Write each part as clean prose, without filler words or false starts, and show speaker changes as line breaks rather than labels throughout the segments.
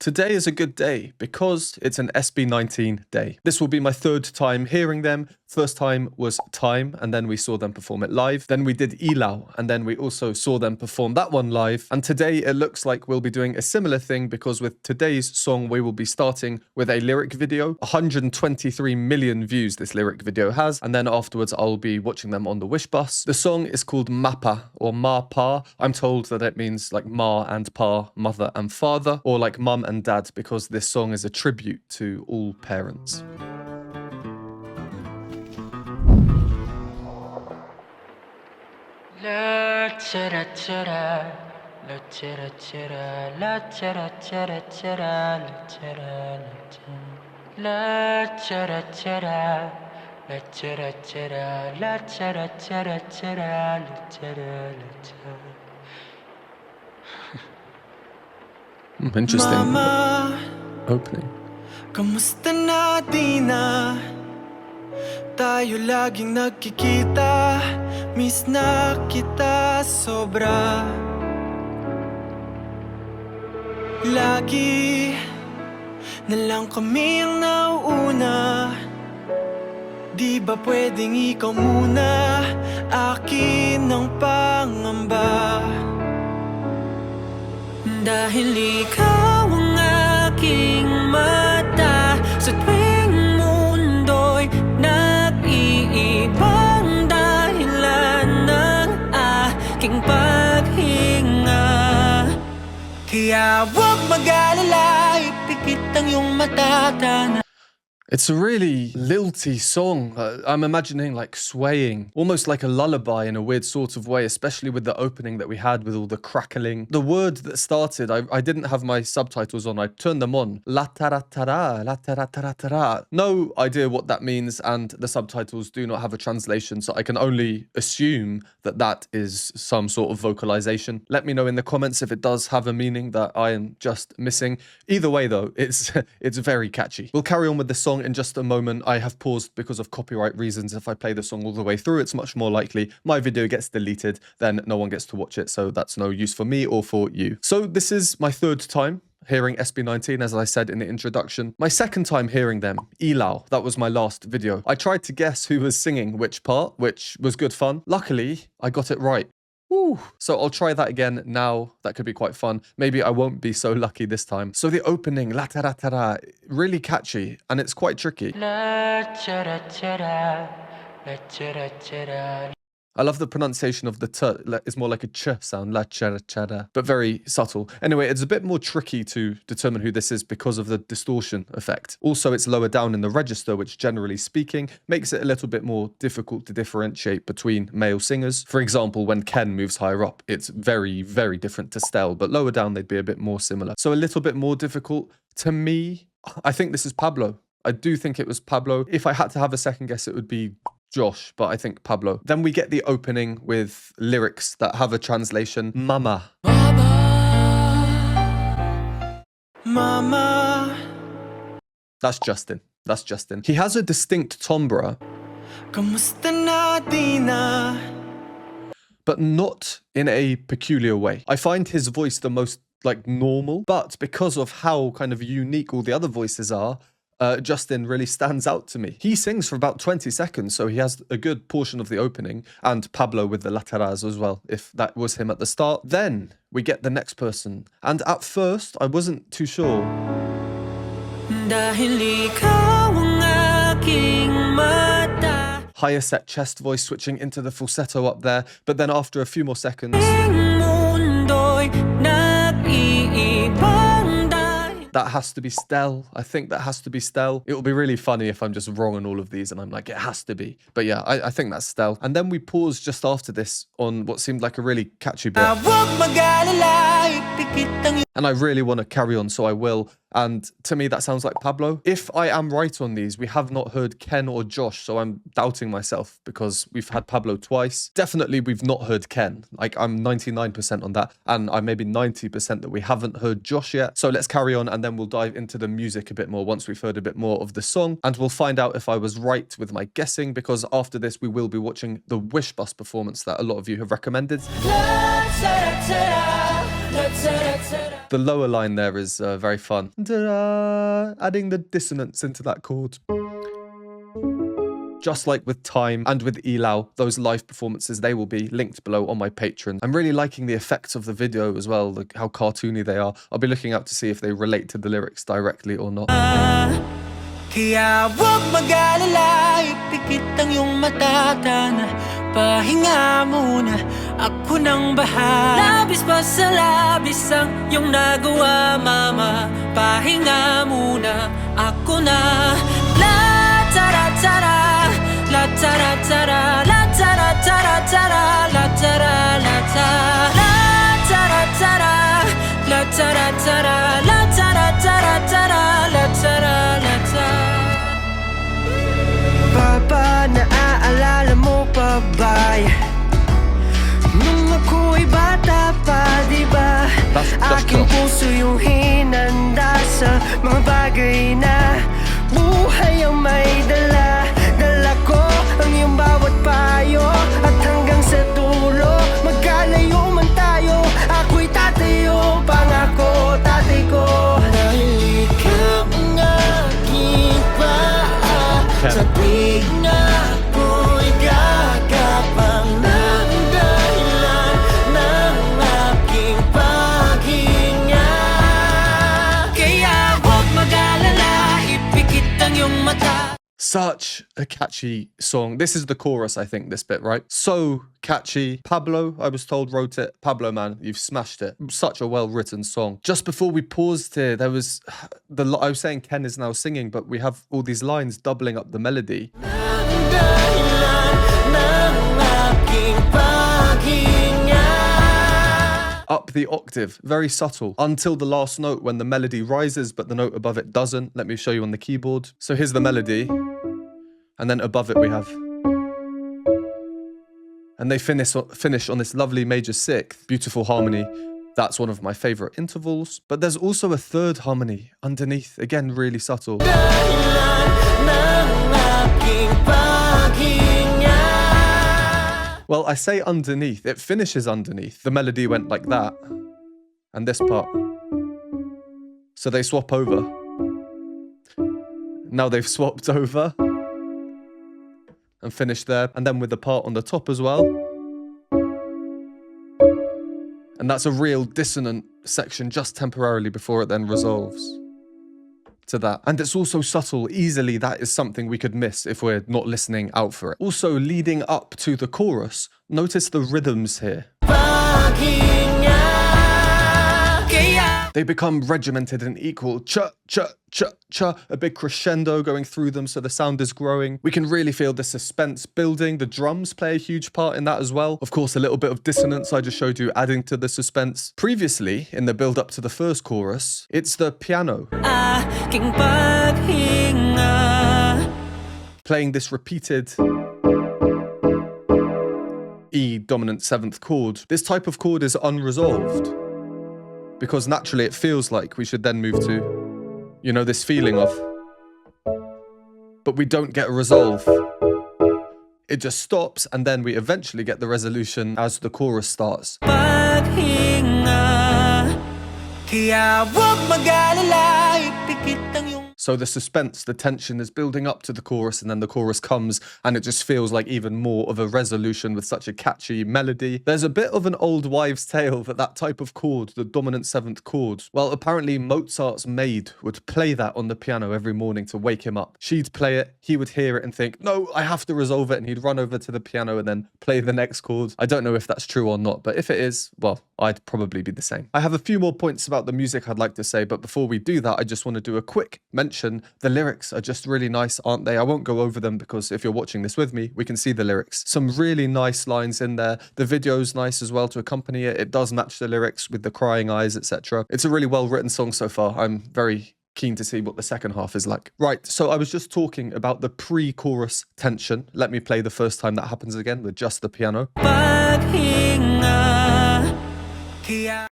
Today is a good day because it's an SB19 day. This will be my third time hearing them. First time was Time, and then we saw them perform it live. Then we did Ilau, and then we also saw them perform that one live. And today it looks like we'll be doing a similar thing because with today's song, we will be starting with a lyric video. 123 million views this lyric video has. And then afterwards, I'll be watching them on the Wish bus. The song is called MAPA or MAPA. I'm told that it means like Ma and Pa, mother and father, or like mum and dad, because this song is a tribute to all parents.
La chara chara, la chara chara, la chara chara chara, la chara chara, la chara chara, la chara chara chara, la chara.
Interesting.
Mama,
Opening.
kamusta na di na? Tayo laging nagkikita, miss na kita sobra. Lagi na lang kami ang nauuna. Di ba pwedeng ikaw muna, akin ang pangamba? Dahil ikaw ang aking mata sa tuwing mundo'y nag-iibang dahilan ng aking paghinga. Kaya huwag mag-alala, ipikit ang iyong mata.
It's a really lilty song. I'm imagining like swaying, almost like a lullaby in a weird sort of way, especially with the opening that we had with all the crackling. The word that started, I didn't have my subtitles on. I turned them on. La taratara, la taratara. No idea what that means, and the subtitles do not have a translation, so I can only assume that that is some sort of vocalization. Let me know in the comments if it does have a meaning that I am just missing. Either way though, it's very catchy. We'll carry on with the song in just a moment. I have paused because of copyright reasons. If I play the song all the way through, it's much more likely my video gets deleted, then no one gets to watch it, so that's no use for me or for you. So this is my third time hearing SB19, as I said in the introduction. My second time hearing them, Ilau, that was my last video. I tried to guess who was singing which part, which was good fun. Luckily, I got it right. Ooh. So I'll try that again now. That could be quite fun. Maybe I won't be so lucky this time. So the opening, la taratara, really catchy, and it's quite tricky.
La chara chara, la chara chara.
I love the pronunciation of the t. It's more like a ch sound, la chara chara, but very subtle. Anyway, it's a bit more tricky to determine who this is because of the distortion effect. Also, it's lower down in the register, which generally speaking makes it a little bit more difficult to differentiate between male singers. For example, when Ken moves higher up, it's very, very different to Stell, but lower down they'd be a bit more similar. So a little bit more difficult. To me, I think this is Pablo. I do think it was Pablo. If I had to have a second guess, it would be Josh, but I think Pablo. Then we get the opening with lyrics that have a translation. Mama.
Mama.
That's Justin. That's Justin. He has a distinct timbre,
Kamusta na di na?
but not in a peculiar way. I find his voice the most like normal, but because of how kind of unique all the other voices are, Justin really stands out to me. He sings for about 20 seconds, so he has a good portion of the opening, and Pablo with the lateras as well, if that was him at the start. Then we get the next person, and at first I wasn't too sure.
Dahil ikaw ang aking mata.
Higher set chest voice switching into the falsetto up there, but then after a few more seconds, that has to be Stell. I think that has to be Stell. It will be really funny if I'm just wrong on all of these and I'm like, it has to be. But yeah, I think that's Stell. And then we paused just after this on what seemed like a really catchy bit. And I really want to carry on, so I will. And to me, that sounds like Pablo. If I am right on these, we have not heard Ken or Josh, so I'm doubting myself because we've had Pablo twice. Definitely, we've not heard Ken. Like, I'm 99% on that, and I'm maybe 90% that we haven't heard Josh yet. So let's carry on, and then we'll dive into the music a bit more once we've heard a bit more of the song, and we'll find out if I was right with my guessing, because after this, we will be watching the Wish Bus performance that a lot of you have recommended. The lower line there is very fun. Da-da, adding the dissonance into that chord. Just like with Time and with Ilau, those live performances, they will be linked below on my Patreon. I'm really liking the effects of the video as well, like how cartoony they are. I'll be looking out to see if they relate to the lyrics directly or not.
Kaya wag mag-alala, ipikit ang iyong mata, tana, pahinga muna, ako nang bahala. Labis pa sa labis ang iyong nagawa, mama, pahinga muna, ako na. La tara tara, la tara tara, la tara tara tara, la tara la tara, la tara tara, la tara tara, la tara tara tara, la tara la tara. Papa, naaalala mo pa ba nung ako'y bata pa, diba? Aking puso yung hinanda sa mga bagay na buhay ang may dala. Dala ko ang iyong bawat payo, at hanggang sa dulo magkalayo man tayo, ako'y tatayo, pangako tatay ko. Dahil ikaw ang aking paa, sa tuwing ako'y gagapang ng dahilan ng aking paghinga. Kaya huwag mag-alala, ipikit ang iyong mata.
Such a catchy song. This is the chorus, I think, this bit, right? So catchy. Pablo, I was told, wrote it. Pablo, man, you've smashed it. Such a well-written song. Just before we paused here, there was I was saying Ken is now singing, but we have all these lines doubling up the melody. Up the octave, very subtle, until the last note when the melody rises, but the note above it doesn't. Let me show you on the keyboard. So here's the melody, and then above it we have. And they finish on this lovely major sixth, beautiful harmony. That's one of my favorite intervals. But there's also a third harmony underneath, again, really subtle. Well, I say underneath, it finishes underneath. The melody went like that, and this part. So they swap over. Now they've swapped over and finished there, and then with the part on the top as well. And that's a real dissonant section just temporarily before it then resolves to that. And it's also subtle. Easily that is something we could miss if we're not listening out for it. Also, leading up to the chorus, notice the rhythms here. They become regimented and equal. Cha, cha, cha, cha. A big crescendo going through them, so the sound is growing. We can really feel the suspense building. The drums play a huge part in that as well. Of course, a little bit of dissonance I just showed you, adding to the suspense. Previously, in the build-up to the first chorus, it's the piano playing this repeated E dominant 7th chord. This type of chord is unresolved, because naturally it feels like we should then move to, you know, this feeling of, but we don't get a resolve. It just stops, and then we eventually get the resolution as the chorus starts. So the suspense, the tension is building up to the chorus, and then the chorus comes and it just feels like even more of a resolution with such a catchy melody. There's a bit of an old wives' tale that type of chord, the dominant 7th chord, well, apparently Mozart's maid would play that on the piano every morning to wake him up. She'd play it, he would hear it and think, no, I have to resolve it, and he'd run over to the piano and then play the next chord. I don't know if that's true or not, but if it is, well, I'd probably be the same. I have a few more points about the music I'd like to say, but before we do that, I just want to do a quick mention. The lyrics are just really nice, aren't they? I won't go over them because if you're watching this with me, we can see the lyrics. Some really nice lines in there. The video's nice as well to accompany it. It does match the lyrics with the crying eyes, etc. It's a really well-written song so far. I'm very keen to see what the second half is like. Right, so I was just talking about the pre-chorus tension. Let me play the first time that happens again with just the piano.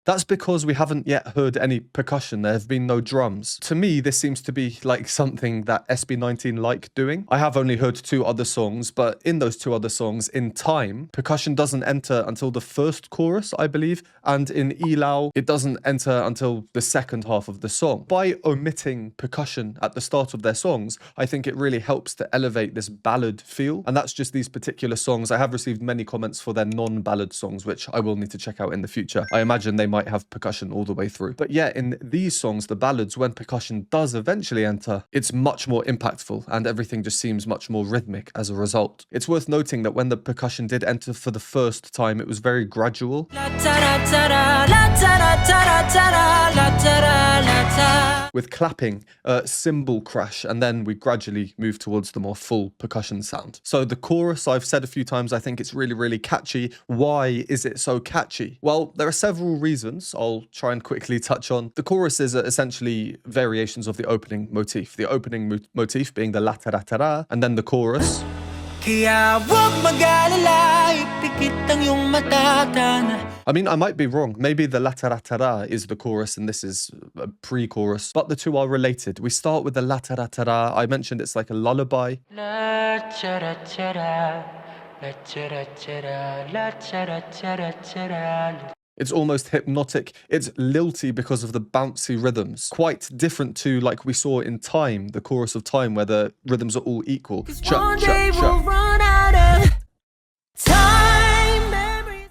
That's because we haven't yet heard any percussion. There have been no drums. To me, this seems to be like something that SB19 like doing. I have only heard 2 other songs, but in those 2 other songs, in Time, percussion doesn't enter until the first chorus, I believe, and in Ilaw, it doesn't enter until the second half of the song. By omitting percussion at the start of their songs, I think it really helps to elevate this ballad feel, and that's just these particular songs. I have received many comments for their non-ballad songs, which I will need to check out in the future. I imagine they might have percussion all the way through. But yeah, in these songs, the ballads, when percussion does eventually enter, it's much more impactful and everything just seems much more rhythmic as a result. It's worth noting that when the percussion did enter for the first time, it was very gradual, with clapping, cymbal crash, and then we gradually move towards the more full percussion sound. So the chorus, I've said a few times, I think it's really, really catchy. Why is it so catchy? Well, there are several reasons I'll try and quickly touch on. The choruses are essentially variations of the opening motif. The opening motif being the la tara tara, and then the chorus.
Kaya wag mag-alala, ipikit ang iyong mata, tana.
I mean, I might be wrong. Maybe the la tara tara is the chorus and this is a pre-chorus, but the two are related. We start with the la tara tara. I mentioned it's like a lullaby.
La tara tara, la tara tara, la tara tara tara.
It's almost hypnotic. It's lilty because of the bouncy rhythms. Quite different to like we saw in Time, the chorus of Time, where the rhythms are all equal.
One day we'll run out of time.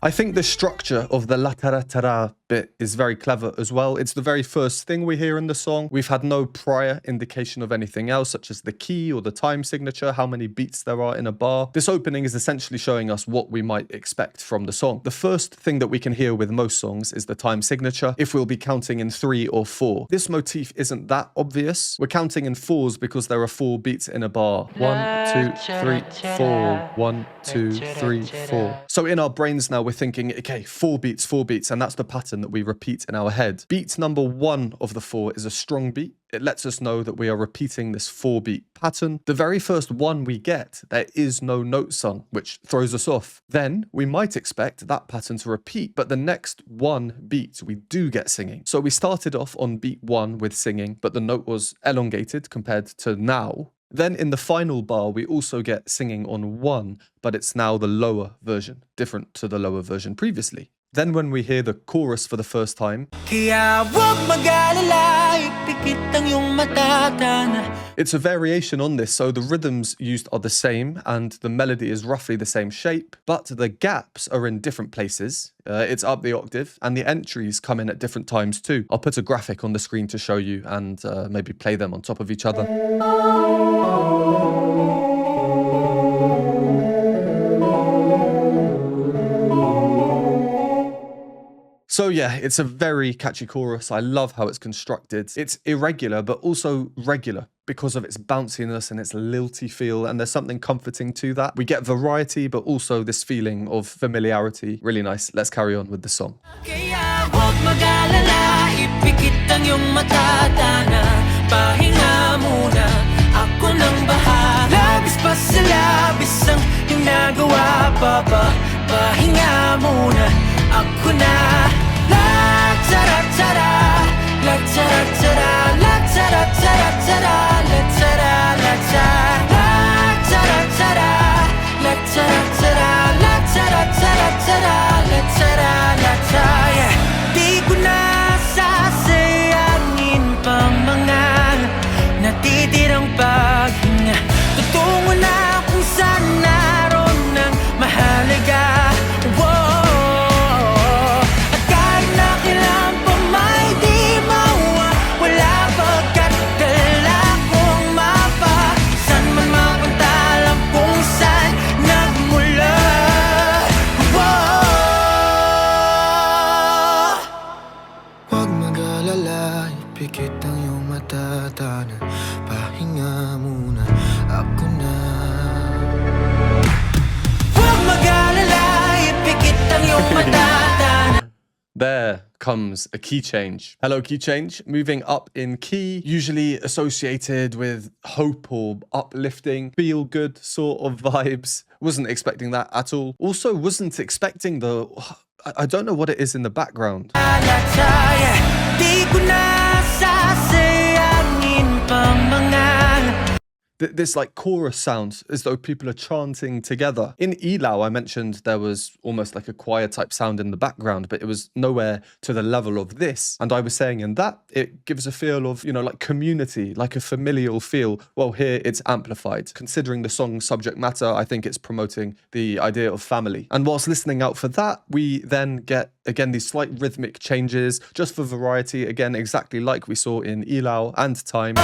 I think the structure of the la tara tara bit is very clever as well. It's the very first thing we hear in the song. We've had no prior indication of anything else, such as the key or the time signature, how many beats there are in a bar. This opening is essentially showing us what we might expect from the song. The first thing that we can hear with most songs is the time signature, if we'll be counting in 3 or 4. This motif isn't that obvious. We're counting in 4s because there are 4 beats in a bar. 1, 2, 3, 4. 1, 2, 3, 4. So in our brains now, we're thinking, okay, 4 beats, and that's the pattern that we repeat in our head. Beat number 1 of the 4 is a strong beat. It lets us know that we are repeating this 4-beat pattern. The very first one we get, there is no note sung, which throws us off. Then we might expect that pattern to repeat, but the next 1 beat we do get singing. So we started off on beat 1 with singing, but the note was elongated compared to now. Then in the final bar, we also get singing on 1, but it's now the lower version, different to the lower version previously. Then when we hear the chorus for the first time, it's a variation on this, so the rhythms used are the same and the melody is roughly the same shape, but the gaps are in different places. It's up the octave and the entries come in at different times too. I'll put a graphic on the screen to show you and maybe play them on top of each other. So yeah, it's a very catchy chorus. I love how it's constructed. It's irregular, but also regular because of its bounciness and its lilty feel, and there's something comforting to that. We get variety, but also this feeling of familiarity. Really nice. Let's carry on with the song.
Ako na, la tara tara, la tara tara, la tara tara tara, la tara la tara, la tara tara, la tara tara, la tara tara tara, la tara la tara. Di ko na sasayangin pa mga natitirang paghinga. Tutungo na kung saan naroon ng mahalaga.
There comes a key change. Hello, key change. Moving up in key, usually associated with hope or uplifting, feel good sort of vibes. Wasn't expecting that at all. Also, wasn't expecting the... I don't know what it is in the background. This like chorus sounds as though people are chanting together. In Ilau, I mentioned there was almost like a choir type sound in the background, but it was nowhere to the level of this. And I was saying in that, it gives a feel of, you know, like community, like a familial feel. Well, here it's amplified. Considering the song's subject matter, I think it's promoting the idea of family. And whilst listening out for that, we then get, again, these slight rhythmic changes, just for variety, again, exactly like we saw in Ilau and Time.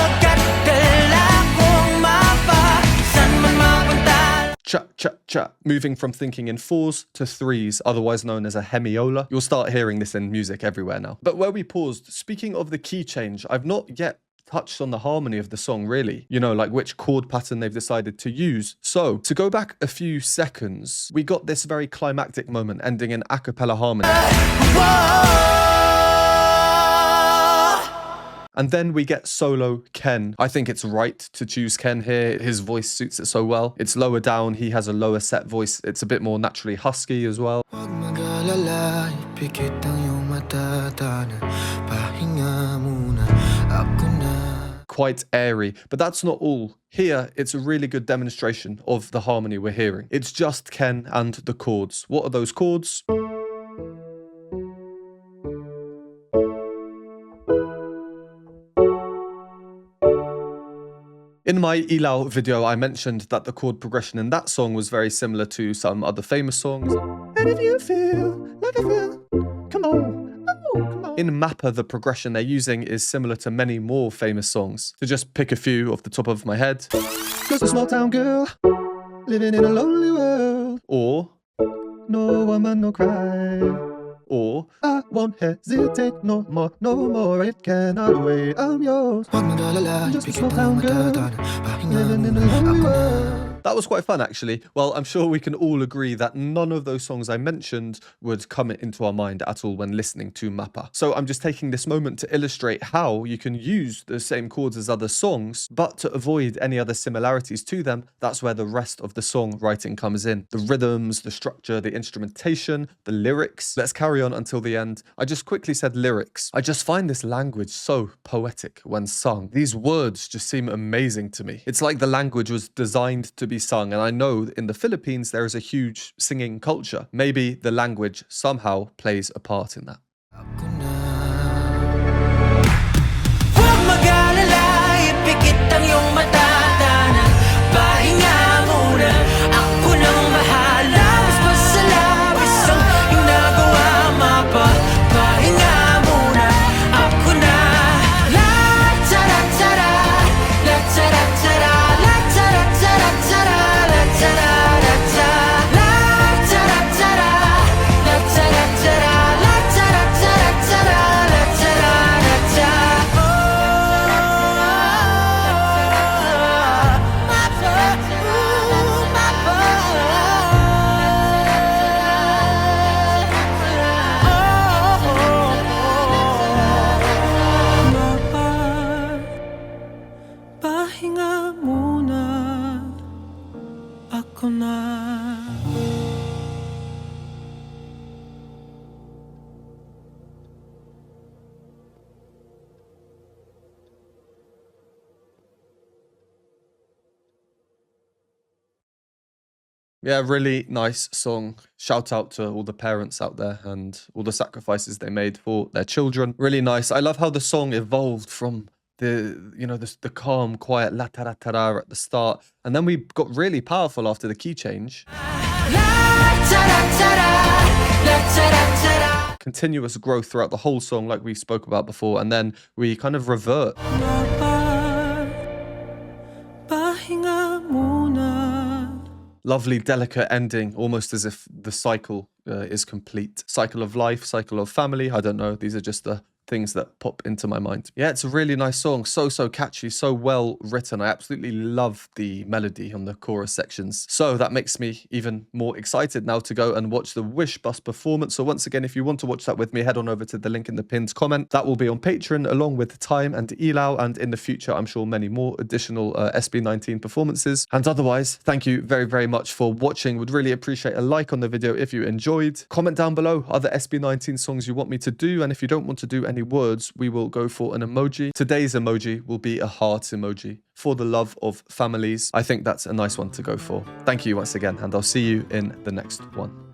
Cha, cha, cha, moving from thinking in 4s to 3s, otherwise known as a hemiola. You'll start hearing this in music everywhere now. But where we paused, speaking of the key change, I've not yet touched on the harmony of the song, really. You know, like which chord pattern they've decided to use. So, to go back a few seconds, we got this very climactic moment ending in a cappella harmony. And then we get solo Ken. I think it's right to choose Ken here. His voice suits it so well. It's lower down. He has a lower set voice. It's a bit more naturally husky as well. Quite airy, but that's not all. Here, it's a really good demonstration of the harmony we're hearing. It's just Ken and the chords. What are those chords? In my Ilau video, I mentioned that the chord progression in that song was very similar to some other famous songs. And if you feel like I feel, come on, come on. In MAPA, the progression they're using is similar to many more famous songs. To just pick a few off the top of my head. Just a small town girl, living in a lonely world. Or, no woman, no cry. Or, I won't hesitate no more, it cannot wait, I'm yours. Just a small town girl, living in a lonely world. That was quite fun, actually. Well, I'm sure we can all agree that none of those songs I mentioned would come into our mind at all when listening to MAPA. So I'm just taking this moment to illustrate how you can use the same chords as other songs, but to avoid any other similarities to them, that's where the rest of the song writing comes in. The rhythms, the structure, the instrumentation, the lyrics. Let's carry on until the end. I just quickly said lyrics. I just find this language so poetic when sung. These words just seem amazing to me. It's like the language was designed to be sung, and I know in the Philippines there is a huge singing culture. Maybe the language somehow plays a part in that. Yeah, really nice song. Shout out to all the parents out there and all the sacrifices they made for their children. Really nice. I love how the song evolved from the, you know, the calm, quiet la ta ra ta ra at the start, and then we got really powerful after the key change. Continuous growth throughout the whole song, like we spoke about before, and then we kind of revert. Lovely, delicate ending, almost as if the cycle is complete. Cycle of life, cycle of family, I don't know. These are just the things that pop into my mind. Yeah, it's a really nice song. So catchy, so well written. I absolutely love the melody on the chorus sections. So that makes me even more excited now to go and watch the Wish Bus performance. So once again, if you want to watch that with me, head on over to the link in the pinned comment. That will be on Patreon along with Time and Elau, and in the future, I'm sure many more additional SB19 performances. And otherwise, thank you very much for watching. Would really appreciate a like on the video if you enjoyed. Comment down below other SB19 songs you want me to do, and if you don't want to do any words, we will go for an emoji. Today's emoji will be a heart emoji for the love of families. I think that's a nice one to go for. Thank you once again, and I'll see you in the next one.